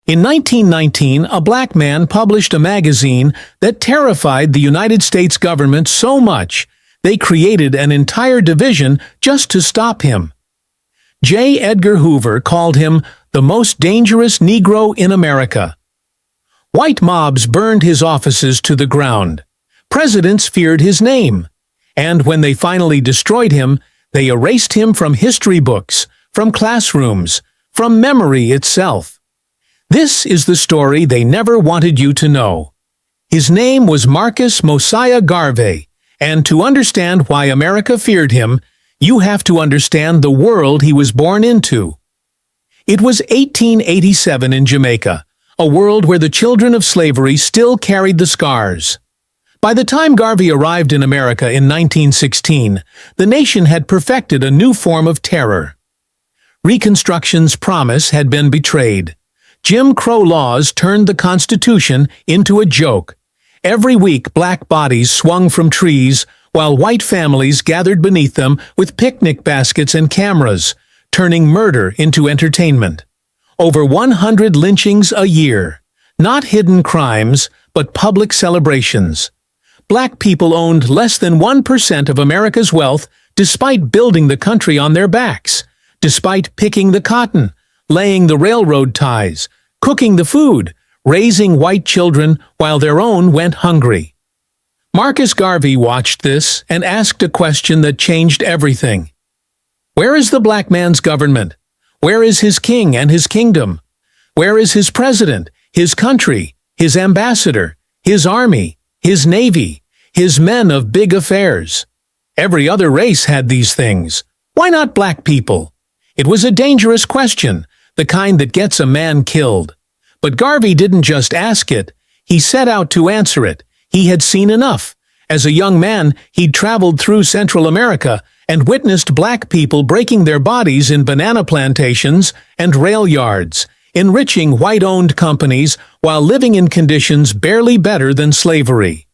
In 1919, a black man published a magazine that terrified the United States government so much, they created an entire division just to stop him. J. Edgar Hoover called him the most dangerous Negro in America. White mobs burned his offices to the ground. Presidents feared his name. And when they finally destroyed him, they erased him from history books, from classrooms, from memory itself. This is the story they never wanted you to know. His name was Marcus Mosiah Garvey, and to understand why America feared him, you have to understand the world he was born into. It was 1887 in Jamaica, a world where the children of slavery still carried the scars. By the time Garvey arrived in America in 1916, the nation had perfected a new form of terror. Reconstruction's promise had been betrayed. Jim Crow laws turned the Constitution into a joke. Every week black bodies swung from trees, while white families gathered beneath them with picnic baskets and cameras, turning murder into entertainment. Over 100 lynchings a year. Not hidden crimes, but public celebrations. Black people owned less than 1% of America's wealth despite building the country on their backs, despite picking the cotton, laying the railroad ties, cooking the food, raising white children while their own went hungry. Marcus Garvey watched this and asked a question that changed everything. Where is the black man's government? Where is his king and his kingdom? Where is his president, his country, his ambassador, his army, his navy, his men of big affairs? Every other race had these things. Why not black people? It was a dangerous question, the kind that gets a man killed. But Garvey didn't just ask it, he set out to answer it. He had seen enough. As a young man, he'd traveled through Central America and witnessed black people breaking their bodies in banana plantations and rail yards, enriching white-owned companies while living in conditions barely better than slavery.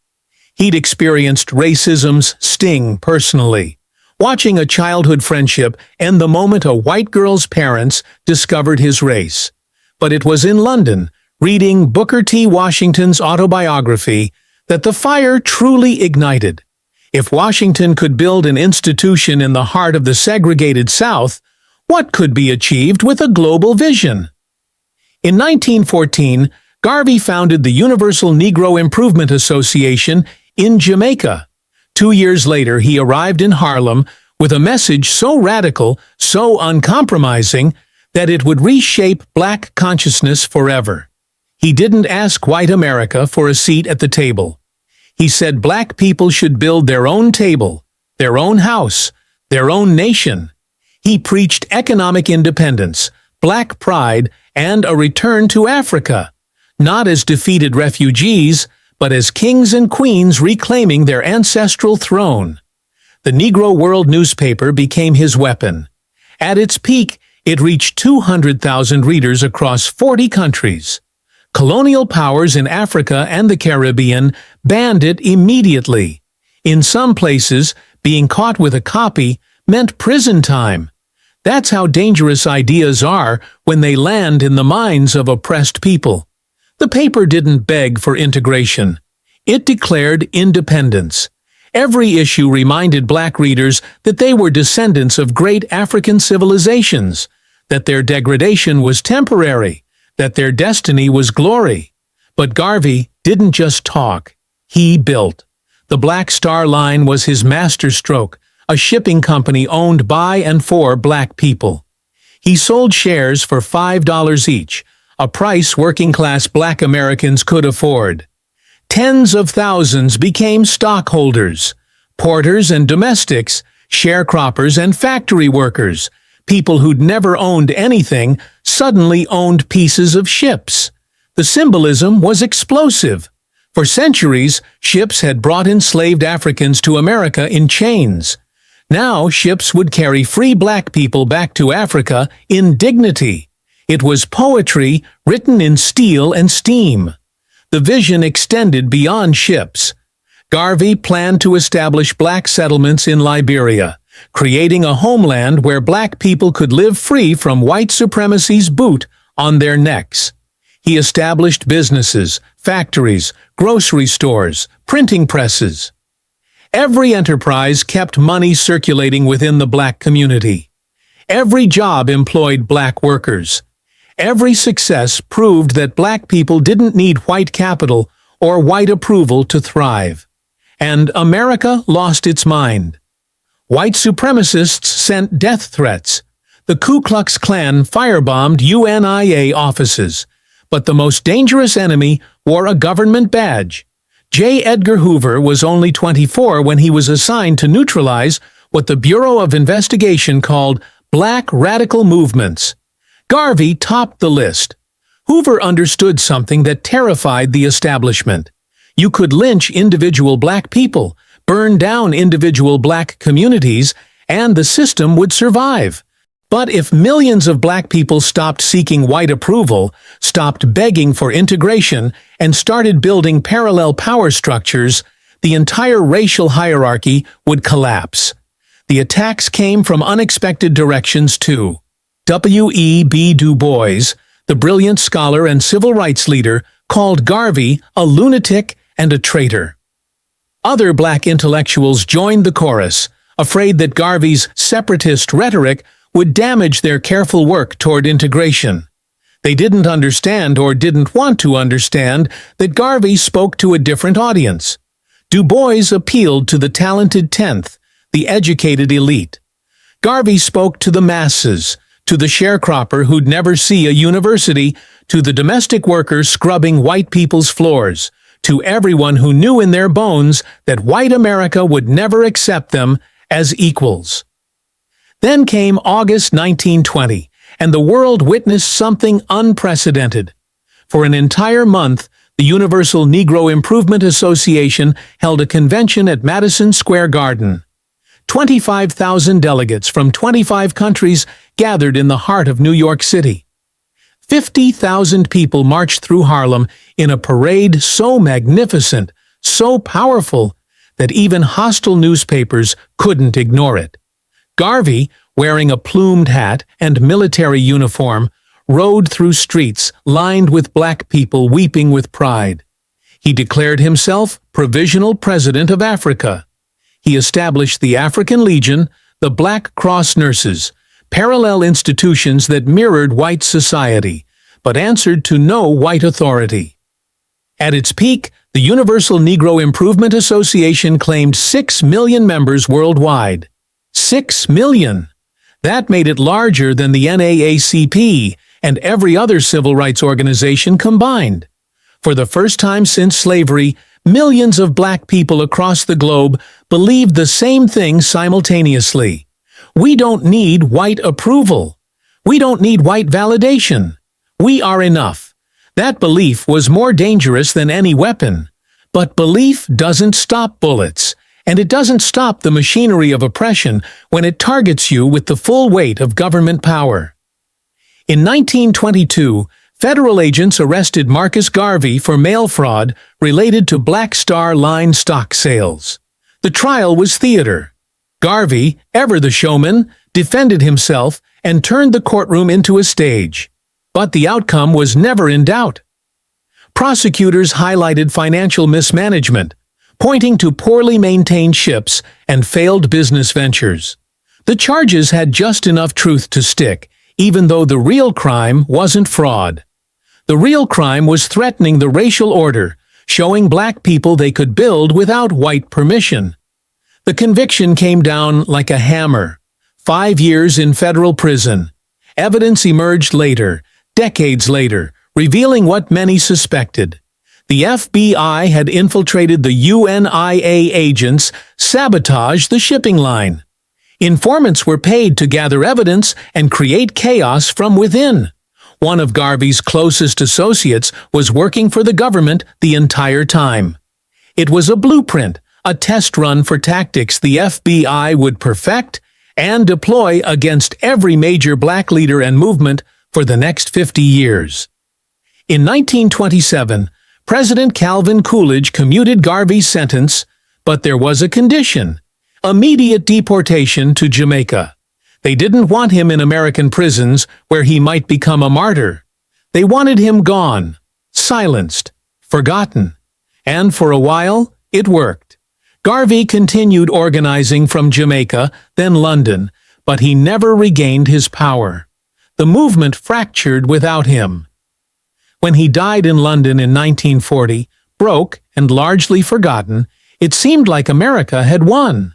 He'd experienced racism's sting personally, watching a childhood friendship end the moment a white girl's parents discovered his race. But it was in London, reading Booker T. Washington's autobiography, that the fire truly ignited. If Washington could build an institution in the heart of the segregated South, what could be achieved with a global vision? In 1914, Garvey founded the Universal Negro Improvement Association in Jamaica. 2 years later, he arrived in Harlem with a message so radical, so uncompromising, that it would reshape black consciousness forever. He didn't ask white America for a seat at the table. He said black people should build their own table, their own house, their own nation. He preached economic independence, black pride, and a return to Africa, not as defeated refugees, but as kings and queens reclaiming their ancestral throne. The Negro World newspaper became his weapon. At its peak, it reached 200,000 readers across 40 countries. Colonial powers in Africa and the Caribbean banned it immediately. In some places, being caught with a copy meant prison time. That's how dangerous ideas are when they land in the minds of oppressed people. The paper didn't beg for integration. It declared independence. Every issue reminded black readers that they were descendants of great African civilizations, that their degradation was temporary, that their destiny was glory. But Garvey didn't just talk, he built. The Black Star Line was his masterstroke, a shipping company owned by and for black people. He sold shares for $5 each, a price working-class black Americans could afford. Tens of thousands became stockholders, porters and domestics, sharecroppers and factory workers. People who'd never owned anything suddenly owned pieces of ships. The symbolism was explosive. For centuries, ships had brought enslaved Africans to America in chains. Now ships would carry free black people back to Africa in dignity. It was poetry written in steel and steam. The vision extended beyond ships. Garvey planned to establish black settlements in Liberia, creating a homeland where black people could live free from white supremacy's boot on their necks. He established businesses, factories, grocery stores, printing presses. Every enterprise kept money circulating within the black community. Every job employed black workers. Every success proved that black people didn't need white capital or white approval to thrive. And America lost its mind. White supremacists sent death threats. The Ku Klux Klan firebombed UNIA offices. But the most dangerous enemy wore a government badge. J. Edgar Hoover was only 24 when he was assigned to neutralize what the Bureau of Investigation called black radical movements. Garvey topped the list. Hoover understood something that terrified the establishment. You could lynch individual black people, burn down individual black communities, and the system would survive. But if millions of black people stopped seeking white approval, stopped begging for integration, and started building parallel power structures, the entire racial hierarchy would collapse. The attacks came from unexpected directions too. W.E.B. Du Bois, the brilliant scholar and civil rights leader, called Garvey a lunatic and a traitor. Other black intellectuals joined the chorus, afraid that Garvey's separatist rhetoric would damage their careful work toward integration. They didn't understand or didn't want to understand that Garvey spoke to a different audience. Du Bois appealed to the talented 10th, the educated elite. Garvey spoke to the masses, to the sharecropper who'd never see a university, to the domestic worker scrubbing white people's floors, to everyone who knew in their bones that white America would never accept them as equals. Then came August 1920, and the world witnessed something unprecedented. For an entire month, the Universal Negro Improvement Association held a convention at Madison Square Garden. 25,000 delegates from 25 countries gathered in the heart of New York City. 50,000 people marched through Harlem in a parade so magnificent, so powerful, that even hostile newspapers couldn't ignore it. Garvey, wearing a plumed hat and military uniform, rode through streets lined with black people weeping with pride. He declared himself Provisional President of Africa. He established the African Legion, the Black Cross Nurses, parallel institutions that mirrored white society, but answered to no white authority. At its peak, the Universal Negro Improvement Association claimed 6 million members worldwide. 6 million! That made it larger than the NAACP and every other civil rights organization combined. For the first time since slavery, millions of black people across the globe believed the same thing simultaneously. We don't need white approval. We don't need white validation. We are enough. That belief was more dangerous than any weapon. But belief doesn't stop bullets. And it doesn't stop the machinery of oppression when it targets you with the full weight of government power. In 1922, federal agents arrested Marcus Garvey for mail fraud related to Black Star Line stock sales. The trial was theater. Garvey, ever the showman, defended himself and turned the courtroom into a stage. But the outcome was never in doubt. Prosecutors highlighted financial mismanagement, pointing to poorly maintained ships and failed business ventures. The charges had just enough truth to stick, even though the real crime wasn't fraud. The real crime was threatening the racial order, showing black people they could build without white permission. The conviction came down like a hammer. 5 years in federal prison. Evidence emerged later, decades later, revealing what many suspected. The FBI had infiltrated the UNIA agents, sabotaged the shipping line. Informants were paid to gather evidence and create chaos from within. One of Garvey's closest associates was working for the government the entire time. It was a blueprint, a test run for tactics the FBI would perfect and deploy against every major black leader and movement for the next 50 years. In 1927, President Calvin Coolidge commuted Garvey's sentence, but there was a condition: immediate deportation to Jamaica. They didn't want him in American prisons where he might become a martyr. They wanted him gone, silenced, forgotten. And for a while, it worked. Garvey continued organizing from Jamaica, then London, but he never regained his power. The movement fractured without him. When he died in London in 1940, broke and largely forgotten, it seemed like America had won.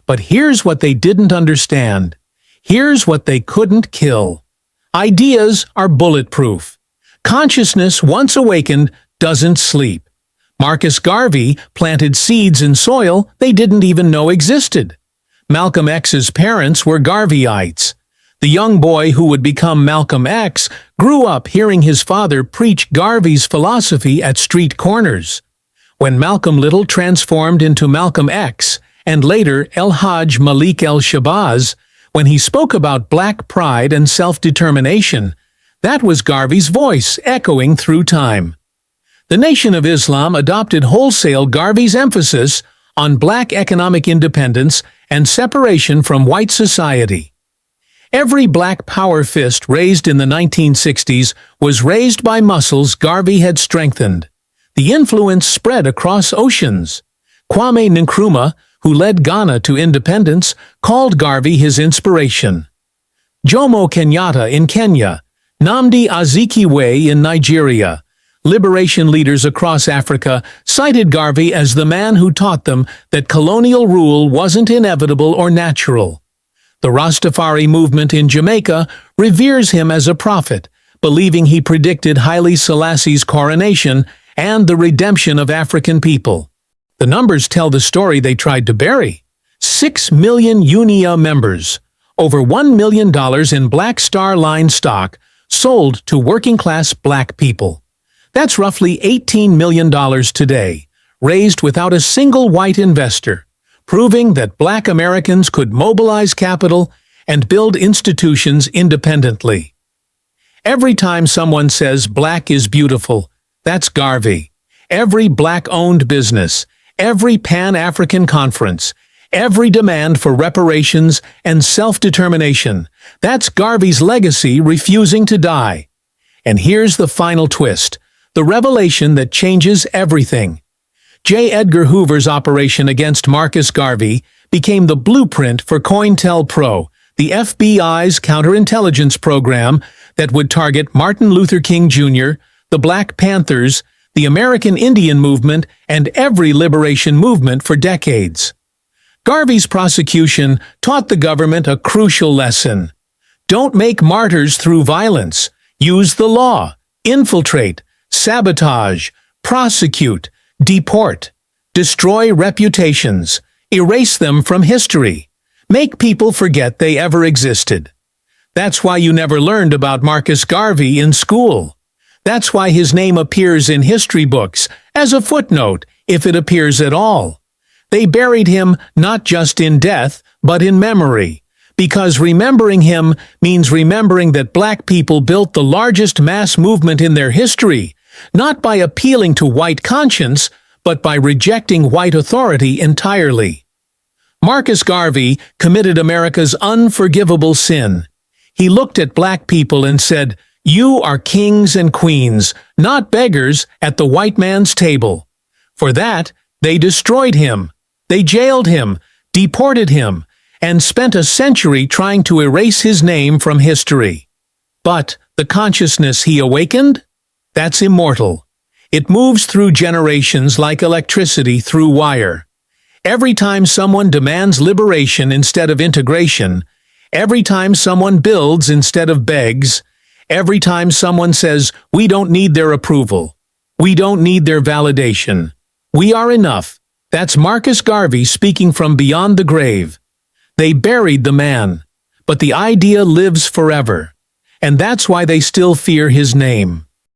But here's what they didn't understand. Here's what they couldn't kill. Ideas are bulletproof. Consciousness, once awakened, doesn't sleep. Marcus Garvey planted seeds in soil they didn't even know existed. Malcolm X's parents were Garveyites. The young boy who would become Malcolm X grew up hearing his father preach Garvey's philosophy at street corners. When Malcolm Little transformed into Malcolm X, and later El-Hajj Malik el-Shabazz, when he spoke about black pride and self-determination, that was Garvey's voice echoing through time. The Nation of Islam adopted wholesale Garvey's emphasis on black economic independence and separation from white society. Every black power fist raised in the 1960s was raised by muscles Garvey had strengthened. The influence spread across oceans. Kwame Nkrumah, who led Ghana to independence, called Garvey his inspiration. Jomo Kenyatta in Kenya, Nnamdi Azikiwe in Nigeria, liberation leaders across Africa cited Garvey as the man who taught them that colonial rule wasn't inevitable or natural. The Rastafari movement in Jamaica reveres him as a prophet, believing he predicted Haile Selassie's coronation and the redemption of African people. The numbers tell the story they tried to bury. 6 million UNIA members, over $1 million in Black Star Line stock sold to working-class black people. That's roughly $18 million today, raised without a single white investor, proving that black Americans could mobilize capital and build institutions independently. Every time someone says black is beautiful, that's Garvey. Every black-owned business, every Pan-African conference, every demand for reparations and self-determination, that's Garvey's legacy refusing to die. And here's the final twist, the revelation that changes everything. J. Edgar Hoover's operation against Marcus Garvey became the blueprint for COINTELPRO, the FBI's counterintelligence program that would target Martin Luther King Jr., the Black Panthers, the American Indian movement, and every liberation movement for decades. Garvey's prosecution taught the government a crucial lesson. Don't make martyrs through violence. Use the law. Infiltrate. Sabotage. Prosecute. Deport. Destroy reputations. Erase them from history. Make people forget they ever existed. That's why you never learned about Marcus Garvey in school. That's why his name appears in history books as a footnote, if it appears at all. They buried him not just in death, but in memory, because remembering him means remembering that black people built the largest mass movement in their history, not by appealing to white conscience, but by rejecting white authority entirely. Marcus Garvey committed America's unforgivable sin. He looked at black people and said, "You are kings and queens, not beggars at the white man's table." For that, they destroyed him. They jailed him, deported him, and spent a century trying to erase his name from history. But the consciousness he awakened? That's immortal. It moves through generations like electricity through wire. Every time someone demands liberation instead of integration, every time someone builds instead of begs, every time someone says, "We don't need their approval. We don't need their validation. We are enough," that's Marcus Garvey speaking from beyond the grave. They buried the man, but the idea lives forever, and that's why they still fear his name.